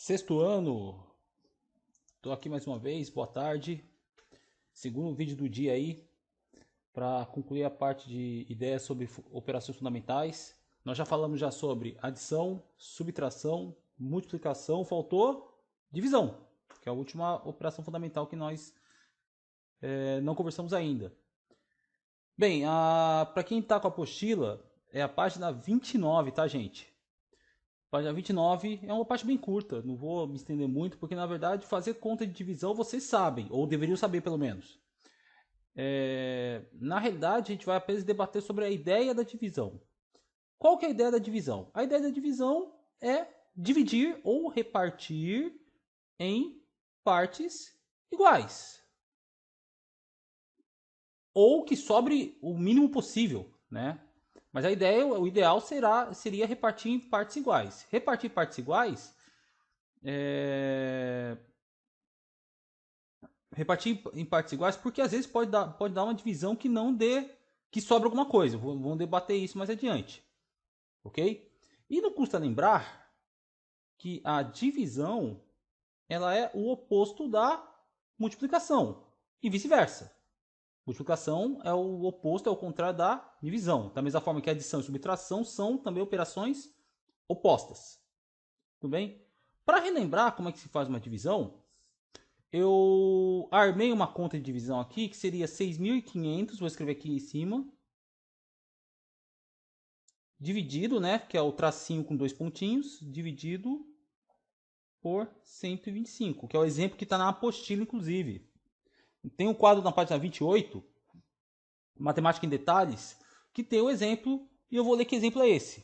Sexto ano, estou aqui mais uma vez, boa tarde. Segundo vídeo do dia aí, para concluir a parte de ideias sobre operações fundamentais. Nós já falamos já sobre adição, subtração, multiplicação, faltou divisão, que é a última operação fundamental que nós não conversamos ainda. Bem, para quem está com a apostila, é a página 29, tá, gente? Página 29 é uma parte bem curta, não vou me estender muito, porque na verdade fazer conta de divisão vocês sabem, ou deveriam saber pelo menos. Na realidade, a gente vai apenas debater sobre a ideia da divisão. Qual que é a ideia da divisão? A ideia da divisão é dividir ou repartir em partes iguais. Ou que sobre o mínimo possível, né? Mas a ideia, o ideal seria repartir em partes iguais. Repartir em partes iguais repartir em partes iguais, porque às vezes pode dar uma divisão que não dê, que sobra alguma coisa. Vamos debater isso mais adiante, ok? E não custa lembrar que a divisão ela é o oposto da multiplicação e vice-versa. Multiplicação é o oposto, é o contrário da divisão. Da mesma forma que adição e subtração são também operações opostas. Tudo bem? Para relembrar como é que se faz uma divisão, eu armei uma conta de divisão aqui que seria 6.500, vou escrever aqui em cima. Dividido, né, que é o tracinho com dois pontinhos, dividido por 125, que é o exemplo que está na apostila, inclusive. Tem um quadro na página 28, Matemática em Detalhes, que tem o exemplo, e eu vou ler que exemplo é esse.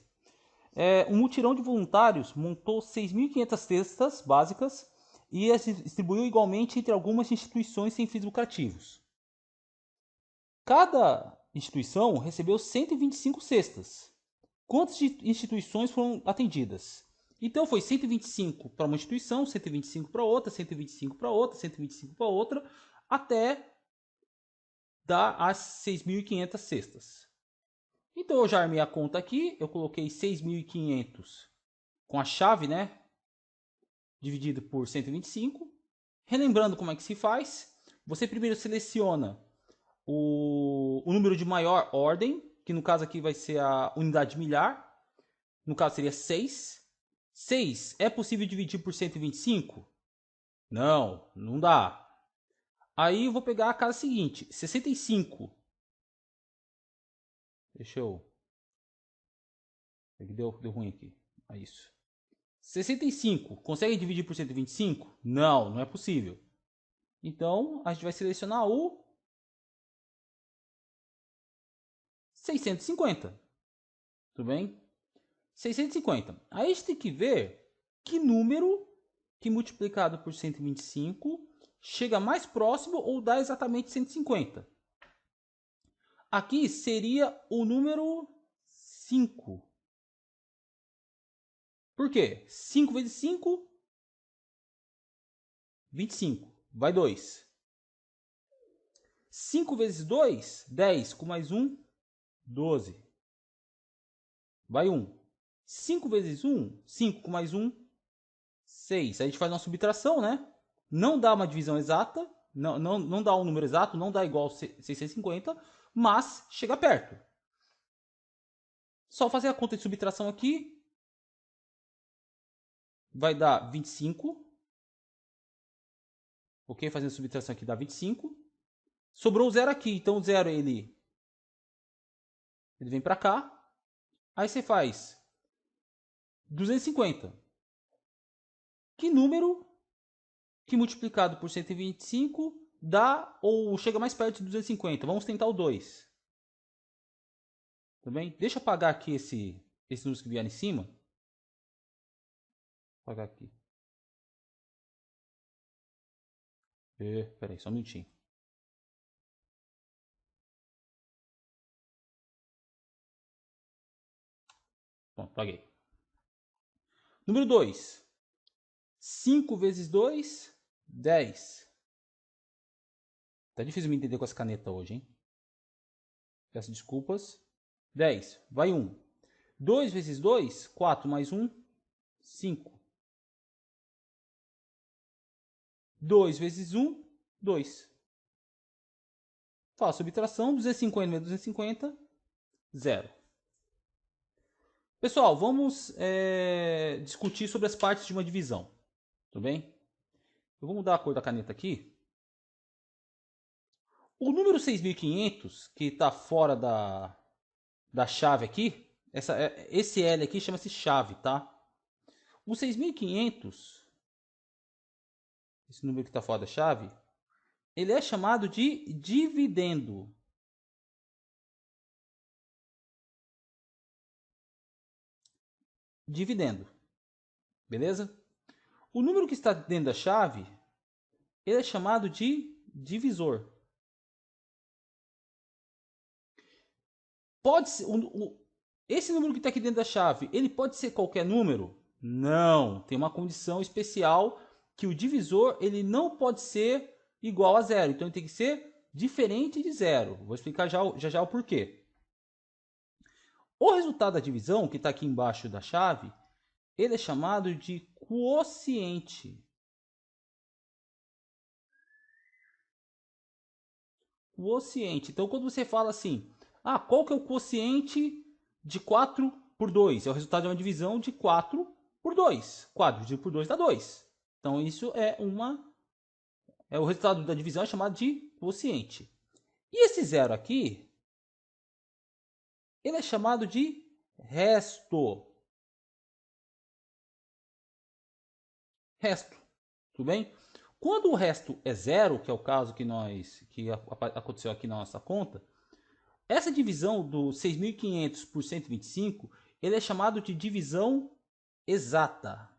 Um mutirão de voluntários montou 6.500 cestas básicas e as distribuiu igualmente entre algumas instituições sem fins lucrativos. Cada instituição recebeu 125 cestas. Quantas instituições foram atendidas? Então foi 125 para uma instituição, 125 para outra, 125 para outra, 125 para outra, até dar as 6.500 cestas. Então eu já armei a conta aqui, eu coloquei 6.500 com a chave, né? Dividido por 125. Relembrando como é que se faz, você primeiro seleciona o número de maior ordem, que no caso aqui vai ser a unidade milhar. No caso seria 6. 6 é possível dividir por 125? Não, não dá. Aí eu vou pegar a casa seguinte, 65. Deixa eu... Deu ruim aqui. É isso. 65. Consegue dividir por 125? Não, não é possível. Então, a gente vai selecionar o 650. Tudo bem? 650. Aí a gente tem que ver que número que multiplicado por 125 chega mais próximo ou dá exatamente 150. Aqui seria o número 5. Por quê? 5 vezes 5, 25. Vai 2. 5 vezes 2, 10. Com mais 1, 12. Vai 1. 5 vezes 1, 5 com mais 1, 6. A gente faz uma subtração, né? Não dá uma divisão exata, não dá um número exato, não dá igual 650, mas chega perto. Só fazer a conta de subtração aqui. Vai dar 25. Ok? Fazendo a subtração aqui dá 25. Sobrou o zero aqui, então o zero ele vem para cá. Aí você faz 250. Que número que multiplicado por 125 dá ou chega mais perto de 250? Vamos tentar o 2. Tudo bem? Deixa eu apagar aqui esse número que vier em cima. Vou apagar aqui. Peraí, só um minutinho. Pronto, apaguei. Número 2. 5 vezes 2, 10. Tá difícil me entender com essa caneta hoje, hein? Peço desculpas. 10. Vai 1. 2 vezes 2, 4 mais 1, 5. 2 vezes 1, 2. Faço subtração, 250 menos 250, 0. Pessoal, vamos discutir sobre as partes de uma divisão. Tudo bem? Eu vou mudar a cor da caneta aqui. O número 6.500, que está fora da chave aqui, esse L aqui chama-se chave, tá? O 6.500, esse número que está fora da chave, ele é chamado de dividendo. Dividendo. Beleza? O número que está dentro da chave, ele é chamado de divisor. Pode ser, esse número que está aqui dentro da chave, ele pode ser qualquer número? Não, tem uma condição especial que o divisor ele não pode ser igual a zero. Então ele tem que ser diferente de zero. Vou explicar já o porquê. O resultado da divisão, que está aqui embaixo da chave, ele é chamado de quociente. Quociente. Então quando você fala assim, qual que é o quociente de 4 por 2? É o resultado de uma divisão de 4 por 2. 4 dividido por 2 dá 2. Então isso é o resultado da divisão, é chamado de quociente. E esse zero aqui, ele é chamado de resto. Resto. Tudo bem? Quando o resto é zero, que é o caso que aconteceu aqui na nossa conta, essa divisão do 6.500 por 125, ele é chamado de divisão exata.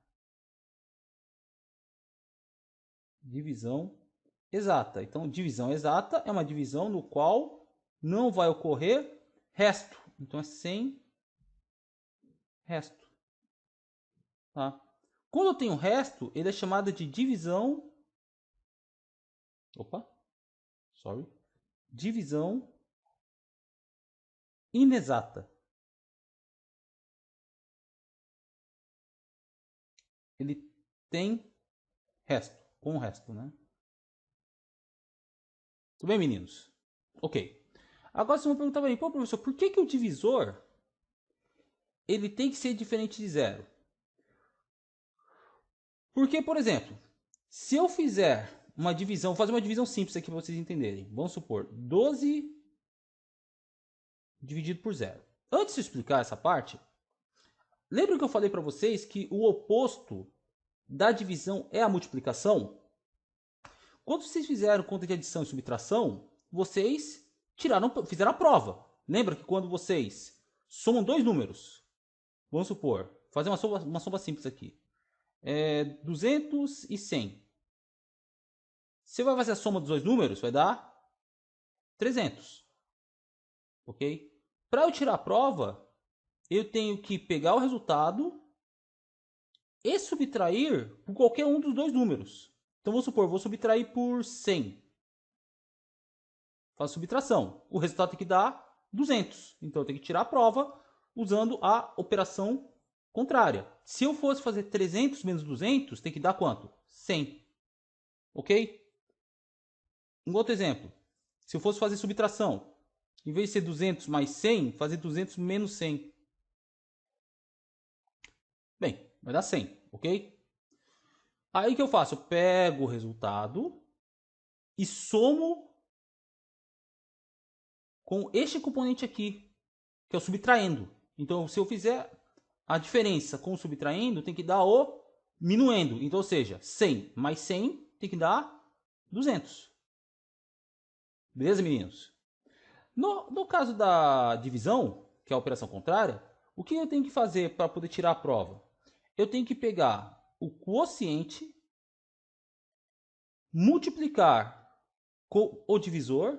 Divisão exata. Então, divisão exata é uma divisão no qual não vai ocorrer resto. Então, é sem resto. Tá? Quando eu tenho resto, ele é chamado de divisão... Divisão inexata. Ele tem resto, com o resto, né? Tudo bem, meninos? Ok. Agora vocês vão perguntar para mim, pô, professor, por que o divisor ele tem que ser diferente de zero? Porque, por exemplo, se eu fizer uma divisão, vou fazer uma divisão simples aqui para vocês entenderem. Vamos supor, 12 dividido por zero. Antes de explicar essa parte, lembra que eu falei para vocês que o oposto da divisão é a multiplicação? Quando vocês fizeram conta de adição e subtração, vocês fizeram a prova. Lembra que quando vocês somam dois números, vamos supor, fazer uma soma simples aqui, 200 e 100. Você vai fazer a soma dos dois números, vai dar 300. Ok? Para eu tirar a prova, eu tenho que pegar o resultado e subtrair por qualquer um dos dois números. Então vamos supor, vou subtrair por 100. Faço subtração. O resultado tem que dar 200. Então eu tenho que tirar a prova usando a operação contrária. Se eu fosse fazer 300 menos 200, tem que dar quanto? 100. Ok? Um outro exemplo. Se eu fosse fazer subtração, em vez de ser 200 mais 100, fazer 200 menos 100. Bem, vai dar 100, ok? Aí o que eu faço? Eu pego o resultado e somo com este componente aqui, que é o subtraindo. Então, se eu fizer a diferença com o subtraindo, tem que dar o minuendo. Então, ou seja, 100 mais 100 tem que dar 200. Beleza, meninos? No caso da divisão, que é a operação contrária, o que eu tenho que fazer para poder tirar a prova? Eu tenho que pegar o quociente, multiplicar com o divisor,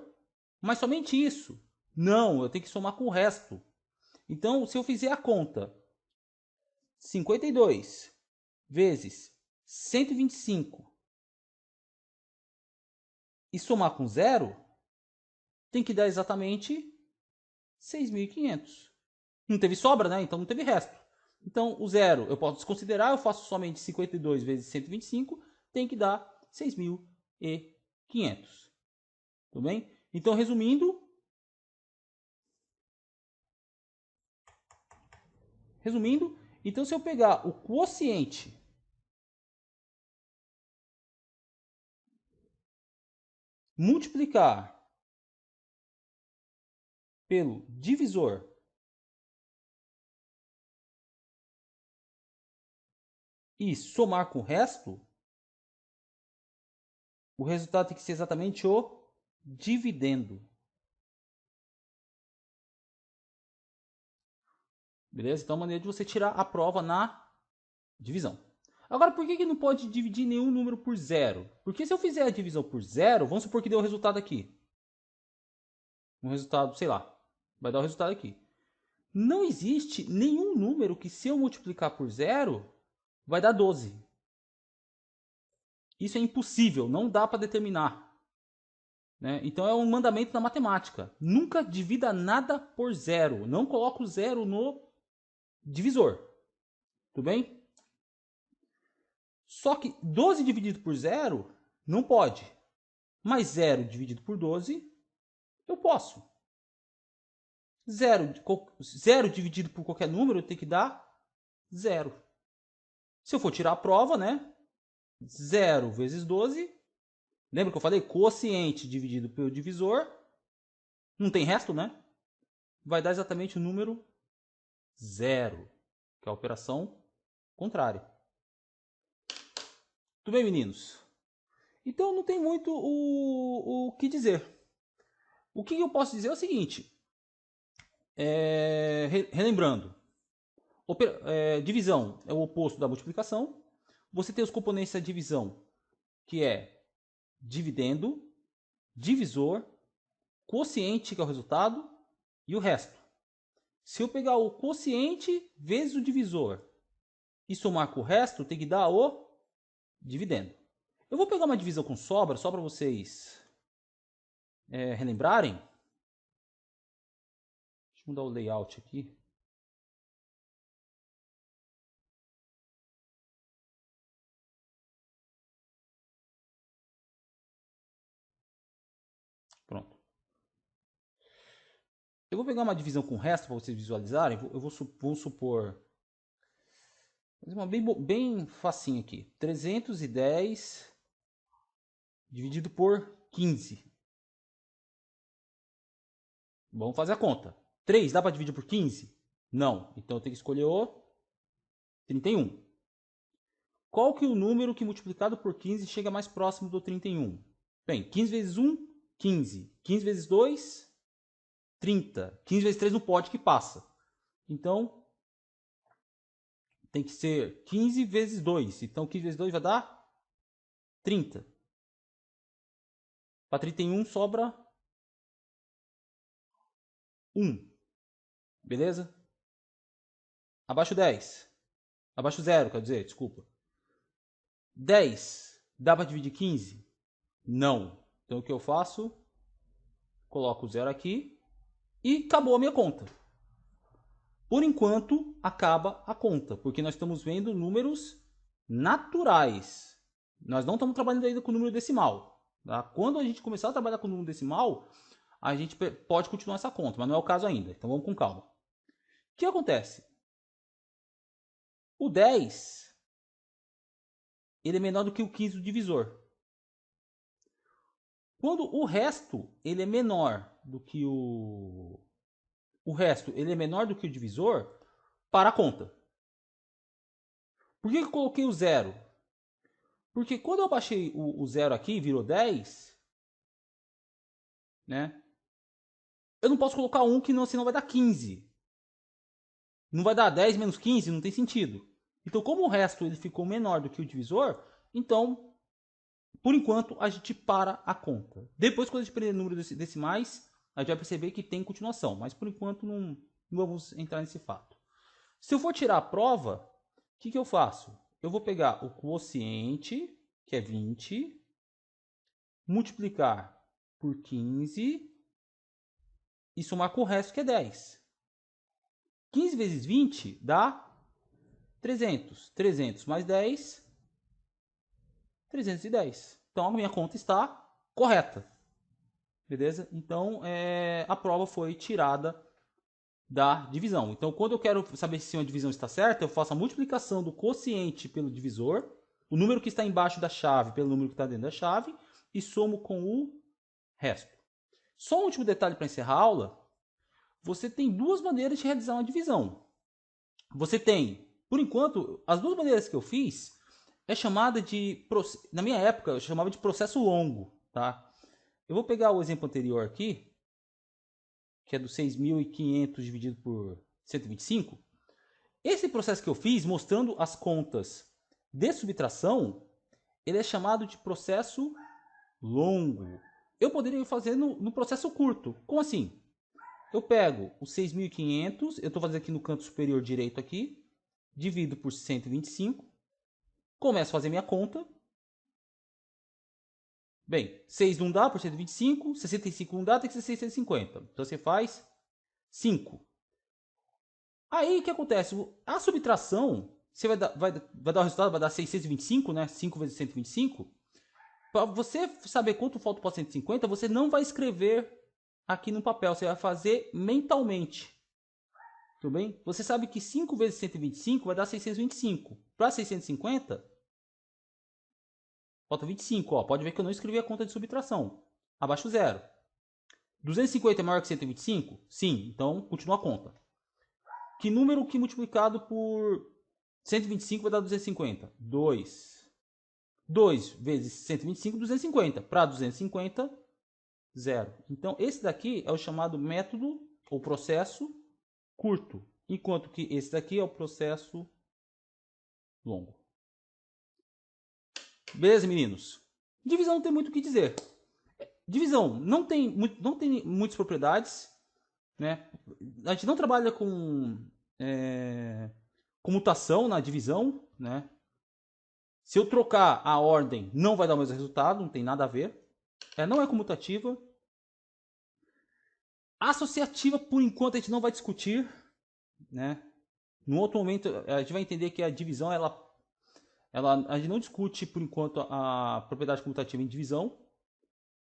mas somente isso. Não, eu tenho que somar com o resto. Então, se eu fizer a conta, 52 vezes 125 e somar com zero, tem que dar exatamente 6.500. Não teve sobra, né? Então não teve resto. Então o zero eu posso desconsiderar, eu faço somente 52 vezes 125, tem que dar 6.500. Tudo bem? Então, resumindo, então se eu pegar o quociente multiplicar pelo divisor e somar com o resto, o resultado tem que ser exatamente o dividendo. Beleza? Então, é uma maneira de você tirar a prova na divisão. Agora, por que não pode dividir nenhum número por zero? Porque se eu fizer a divisão por zero, vamos supor que deu o resultado aqui. Um resultado, sei lá, vai dar o resultado aqui. Não existe nenhum número que, se eu multiplicar por zero, vai dar 12. Isso é impossível, não dá para determinar. Né? Então é um mandamento da matemática. Nunca divida nada por zero. Não coloque o zero no divisor. Tudo bem? Só que 12 dividido por zero não pode. Mas 0 dividido por 12, eu posso. 0 dividido por qualquer número tem que dar 0. Se eu for tirar a prova, né? 0 vezes 12. Lembra que eu falei? Quociente dividido pelo divisor. Não tem resto, né? Vai dar exatamente o número 0. Que é a operação contrária. Tudo bem, meninos? Então não tem muito o que dizer. O que eu posso dizer é o seguinte. Relembrando. Divisão é o oposto da multiplicação. Você tem os componentes da divisão, que é dividendo, divisor, quociente, que é o resultado, e o resto. Se eu pegar o quociente vezes o divisor e somar com o resto, tem que dar o dividendo. Eu vou pegar uma divisão com sobra, só para vocês relembrarem. Deixa eu mudar o layout aqui. Pronto. Eu vou pegar uma divisão com o resto para vocês visualizarem. Vou supor... Uma bem facinho aqui. 310 dividido por 15. Vamos fazer a conta. 3 dá para dividir por 15? Não. Então eu tenho que escolher o 31. Qual que é o número que multiplicado por 15 chega mais próximo do 31? Bem, 15 vezes 1, 15. 15 vezes 2, 30. 15 vezes 3 não pode, que passa. Então, tem que ser 15 vezes 2. Então, 15 vezes 2 vai dar 30. Para 31 sobra 1. Beleza? Abaixo 10. Abaixo 0, quer dizer, desculpa. 10 dá para dividir 15? Não. Então o que eu faço? Coloco o 0 aqui e acabou a minha conta. Por enquanto, acaba a conta, porque nós estamos vendo números naturais. Nós não estamos trabalhando ainda com número decimal. Tá? Quando a gente começar a trabalhar com número decimal, a gente pode continuar essa conta, mas não é o caso ainda. Então vamos com calma. O que acontece? O 10 ele é menor do que o 15 do divisor. Quando o resto ele é menor do que o resto ele é menor do que o divisor, para a conta. Por que eu coloquei o 0? Porque quando eu baixei o 0 aqui, virou 10, né? Eu não posso colocar 1, que senão vai dar 15. Não vai dar 10 menos 15, não tem sentido. Então, como o resto ele ficou menor do que o divisor, então, por enquanto, a gente para a conta. Depois, quando a gente aprender números decimais, a gente vai perceber que tem continuação. Mas, por enquanto, não vamos entrar nesse fato. Se eu for tirar a prova, o que eu faço? Eu vou pegar o quociente, que é 20, multiplicar por 15 e somar com o resto, que é 10. 15 vezes 20 dá 300. 300 mais 10, 310. Então a minha conta está correta. Beleza? Então a prova foi tirada da divisão. Então quando eu quero saber se uma divisão está certa, eu faço a multiplicação do quociente pelo divisor, o número que está embaixo da chave pelo número que está dentro da chave, e somo com o resto. Só um último detalhe para encerrar a aula. Você tem duas maneiras de realizar uma divisão. Você tem, por enquanto, as duas maneiras que eu fiz é chamada de, na minha época, eu chamava de processo longo, tá? Eu vou pegar o exemplo anterior aqui, que é do 6.500 dividido por 125. Esse processo que eu fiz, mostrando as contas de subtração, ele é chamado de processo longo. Eu poderia fazer no processo curto. Como assim? Eu pego os 6.500, eu estou fazendo aqui no canto superior direito aqui, divido por 125, começo a fazer minha conta. Bem, 6 não dá por 125, 65 não dá, tem que ser 650. Então você faz 5. Aí o que acontece? A subtração, você vai dar o resultado, vai dar 625, né? 5 vezes 125. Para você saber quanto falta para 150, você não vai escrever aqui no papel, você vai fazer mentalmente. Tudo bem? Você sabe que 5 vezes 125 vai dar 625. Para 650, falta 25. Ó. Pode ver que eu não escrevi a conta de subtração. Abaixo zero. 250 é maior que 125? Sim, então continua a conta. Que número que multiplicado por 125 vai dar 250? 2. 2 vezes 125, 250. Para 250, 0. Então, esse daqui é o chamado método ou processo curto, enquanto que esse daqui é o processo longo. Beleza, meninos? Divisão não tem muito o que dizer. Divisão não tem muitas propriedades, né? A gente não trabalha com mutação na divisão, né? Se eu trocar a ordem, não vai dar o mesmo resultado, não tem nada a ver. Não é comutativa. Associativa, por enquanto, a gente não vai discutir, né? No outro momento, a gente vai entender que a divisão, a gente não discute, por enquanto, a propriedade comutativa em divisão.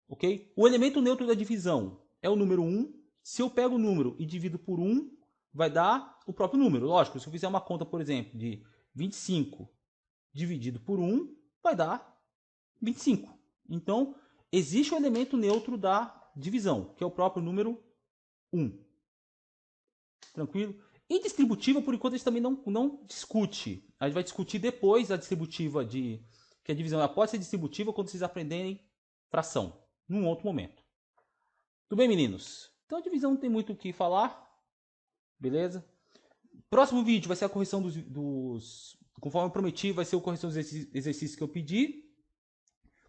Ok? O elemento neutro da divisão é o número 1. Se eu pego o número e divido por 1, vai dar o próprio número. Lógico, se eu fizer uma conta, por exemplo, de 25 dividido por 1, vai dar 25. Então, existe o elemento neutro da divisão, que é o próprio número 1. Tranquilo? E distributiva, por enquanto, a gente também não discute. A gente vai discutir depois a distributiva, que a divisão ela pode ser distributiva quando vocês aprenderem fração, num outro momento. Tudo bem, meninos? Então a divisão não tem muito o que falar. Beleza? Próximo vídeo vai ser a correção dos conforme eu prometi, vai ser a correção dos exercícios que eu pedi.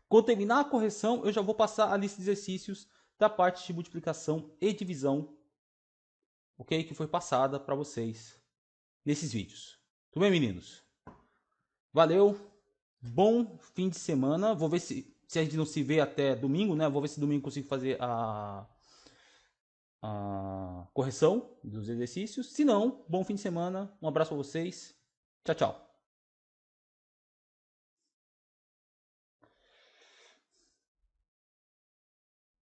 Quando terminar a correção, eu já vou passar a lista de exercícios da parte de multiplicação e divisão, ok? Que foi passada para vocês nesses vídeos. Tudo bem, meninos? Valeu. Bom fim de semana. Vou ver se a gente não se vê até domingo, né? Vou ver se domingo consigo fazer a correção dos exercícios. Se não, bom fim de semana. Um abraço para vocês. Tchau, tchau.